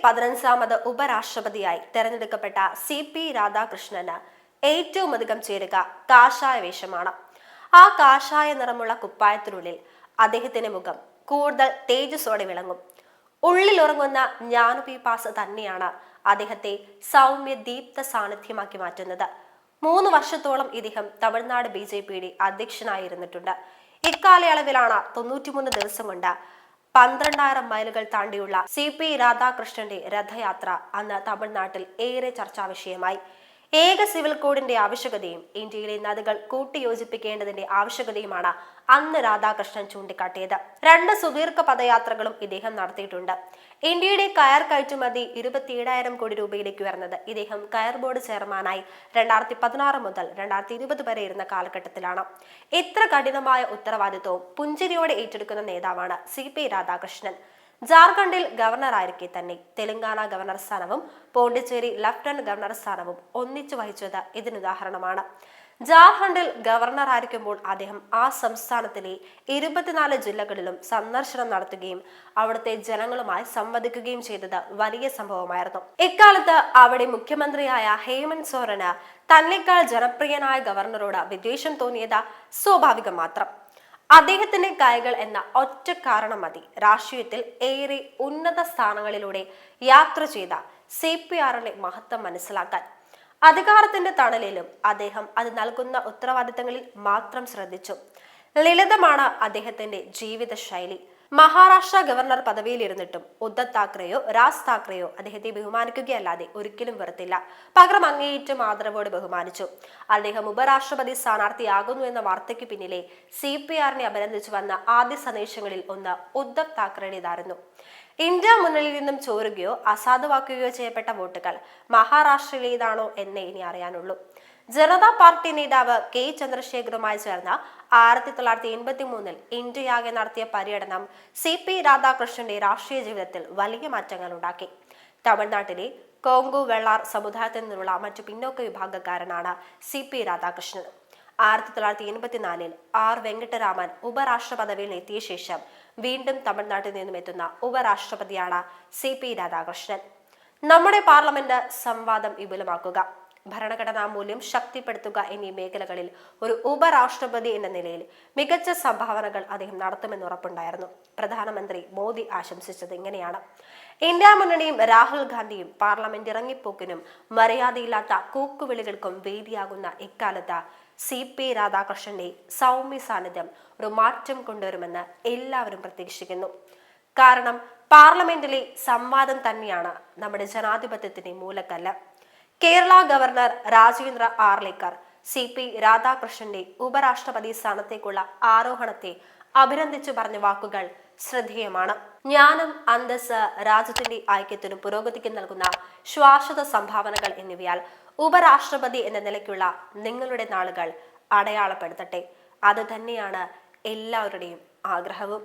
15ാമത് ഉപരാഷ്ട്രപതിയായി തെരഞ്ഞെടുക്കപ്പെട്ട CP രാധാകൃഷ്ണന് ഏറ്റവും അധികം ചേരുക കാഷായ വേഷമാണ്. ആ കാഷായ നിറമുള്ള കുപ്പായത്തിനുള്ളിൽ അദ്ദേഹത്തിന്റെ മുഖം കൂടുതൽ തേജസ്സോടെ വിളങ്ങും. ഉള്ളിലുറങ്ങുന്ന ജ്ഞാനപീപാസ തന്നെയാണ് അദ്ദേഹത്തെ സൗമ്യ ദീപ്ത സാന്നിധ്യമാക്കി മാറ്റുന്നത്. 3 വർഷത്തോളം ഇദ്ദേഹം തമിഴ്നാട് BJPയുടെ അധ്യക്ഷനായിരുന്നിട്ടുണ്ട്. ഇക്കാലയളവിലാണ് 93 ദിവസം കൊണ്ട് 12,000 മൈലുകൾ താണ്ടിയുള്ള CP രാധാകൃഷ്ണന്റെ രഥയാത്ര അന്ന് തമിഴ്നാട്ടിൽ ഏറെ ചർച്ചാ വിഷയമായി. ഏക സിവിൽ കോഡിന്റെ ആവശ്യകതയും ഇന്ത്യയിലെ നദികൾ കൂട്ടിയോജിപ്പിക്കേണ്ടതിന്റെ ആവശ്യകതയുമാണ് അന്ന് രാധാകൃഷ്ണൻ ചൂണ്ടിക്കാട്ടിയത്. 2 സുദീർഘ പദയാത്രകളും ഇദ്ദേഹം നടത്തിയിട്ടുണ്ട്. ഇന്ത്യയുടെ കയർ കയറ്റുമതി 27,000 കോടി രൂപയിലേക്ക് ഉയർന്നത് ഇദ്ദേഹം കയർ ബോർഡ് ചെയർമാനായി 2016 മുതൽ 2020 വരെ ഇരുന്ന കാലഘട്ടത്തിലാണ്. ഇത്ര കഠിനമായ ഉത്തരവാദിത്വവും പുഞ്ചിരിയോടെ ഏറ്റെടുക്കുന്ന നേതാവാണ് CP രാധാകൃഷ്ണൻ. ജാർഖണ്ഡിൽ ഗവർണറായിരിക്കെ തന്നെ തെലങ്കാന ഗവർണർ സ്ഥാനവും പോണ്ടിച്ചേരി ലഫ്റ്റനന്റ് ഗവർണർ സ്ഥാനവും ഒന്നിച്ചു വഹിച്ചത് ഇതിനുദാഹരണമാണ്. ജാർഖണ്ഡിൽ ഗവർണറായിരിക്കുമ്പോൾ അദ്ദേഹം ആ സംസ്ഥാനത്തിലെ 24 ജില്ലകളിലും സന്ദർശനം നടത്തുകയും അവിടുത്തെ ജനങ്ങളുമായി സംവദിക്കുകയും ചെയ്തത് വലിയ സംഭവമായിരുന്നു. ഇക്കാലത്ത് അവിടെ മുഖ്യമന്ത്രിയായ ഹേമന്ത് സോറന് തന്നെക്കാൾ ജനപ്രിയനായ ഗവർണറോട് വിദ്വേഷം തോന്നിയത് സ്വാഭാവികം മാത്രം. അദ്ദേഹത്തിന്റെ കൈകൾ എന്ന ഒറ്റ കാരണം മതി രാഷ്ട്രീയത്തിൽ ഏറെ ഉന്നത സ്ഥാനങ്ങളിലൂടെ യാത്ര ചെയ്ത CPRന്റെ മഹത്വം മനസ്സിലാക്കാൻ. അധികാരത്തിന്റെ തണലിലും അദ്ദേഹം അത് നൽകുന്ന ഉത്തരവാദിത്തങ്ങളിൽ മാത്രം ശ്രദ്ധിച്ചു. ലളിതമാണ് അദ്ദേഹത്തിന്റെ ജീവിത ശൈലി. മഹാരാഷ്ട്ര ഗവർണർ പദവിയിലിരുന്നിട്ടും ഉദ്ധവ് താക്കറെയോ രാജ് താക്കറെയോ അദ്ദേഹത്തെ ബഹുമാനിക്കുകയല്ലാതെ ഒരിക്കലും വെറുത്തില്ല. പകരം അങ്ങേയറ്റം ആദരവോടെ ബഹുമാനിച്ചു. അദ്ദേഹം ഉപരാഷ്ട്രപതി സ്ഥാനാർത്ഥിയാകുന്നു എന്ന വാർത്തയ്ക്ക് പിന്നിലെ CPRനെ അഭിനന്ദിച്ചു വന്ന ആദ്യ സന്ദേശങ്ങളിൽ ഒന്ന് ഉദ്ധവ് താക്കറയുടേതായിരുന്നു. ഇന്ത്യ മുന്നണിയിൽ നിന്നും ചോരുകയോ അസാധുവാക്കുകയോ ചെയ്യപ്പെട്ട വോട്ടുകൾ മഹാരാഷ്ട്രയിലേതാണോ എന്നേ ഇനി അറിയാനുള്ളൂ. ജനതാ പാർട്ടി നേതാവ് K ചന്ദ്രശേഖറുമായി ചേർന്ന് 1983 ഇന്ത്യയാകെ നടത്തിയ പര്യടനം CP രാധാകൃഷ്ണന്റെ രാഷ്ട്രീയ ജീവിതത്തിൽ വലിയ മാറ്റങ്ങൾ ഉണ്ടാക്കി. തമിഴ്നാട്ടിലെ കോങ്കു വെള്ളാർ സമുദായത്തിൽ നിന്നുള്ള മറ്റു പിന്നോക്ക വിഭാഗക്കാരനാണ് CP രാധാകൃഷ്ണൻ. 1984 R വെങ്കട്ടരാമൻ ഉപരാഷ്ട്ര പദവിയിൽ എത്തിയ ശേഷം വീണ്ടും തമിഴ്നാട്ടിൽ നിന്നും എത്തുന്ന ഉപരാഷ്ട്രപതിയാണ് CP രാധാകൃഷ്ണൻ. നമ്മുടെ പാർലമെന്റ് സംവാദം വിപുലമാക്കുക, ഭരണഘടനാ മൂല്യം ശക്തിപ്പെടുത്തുക എന്നീ മേഖലകളിൽ ഒരു ഉപരാഷ്ട്രപതി എന്ന നിലയിൽ മികച്ച സംഭാവനകൾ അദ്ദേഹം നടത്തുമെന്ന് ഉറപ്പുണ്ടായിരുന്നു. പ്രധാനമന്ത്രി മോദി ആശംസിച്ചത് ഇങ്ങനെയാണ്: ഇന്ത്യ മുന്നണിയും രാഹുൽ ഗാന്ധിയും പാർലമെന്റ് ഇറങ്ങിപ്പോക്കിനും മര്യാദയില്ലാത്ത കൂക്കുവിളികൾക്കും വേദിയാകുന്ന ഇക്കാലത്ത് CP രാധാകൃഷ്ണന്റെ സൗമ്യ സാന്നിധ്യം ഒരു മാറ്റം കൊണ്ടുവരുമെന്ന് എല്ലാവരും പ്രതീക്ഷിക്കുന്നു. കാരണം പാർലമെന്റിലെ സംവാദം തന്നെയാണ് നമ്മുടെ ജനാധിപത്യത്തിന്റെ മൂലക്കല്ല്. കേരള ഗവർണർ രാജേന്ദ്ര ആർലേക്കർ CP രാധാകൃഷ്ണന്റെ ഉപരാഷ്ട്രപതി സ്ഥാനത്തേക്കുള്ള ആരോഹണത്തെ അഭിനന്ദിച്ചു പറഞ്ഞ വാക്കുകൾ ശ്രദ്ധേയമാണ്. ജ്ഞാനം, അന്തസ്, രാജ്യത്തിന്റെ ഐക്യത്തിനും പുരോഗതിക്കും നൽകുന്ന ശാശ്വത സംഭാവനകൾ എന്നിവയാൽ ഉപരാഷ്ട്രപതി എന്ന നിലയ്ക്കുള്ള നിങ്ങളുടെ നാളുകൾ അടയാളപ്പെടുത്തട്ടെ. അത് തന്നെയാണ് എല്ലാവരുടെയും ആഗ്രഹവും.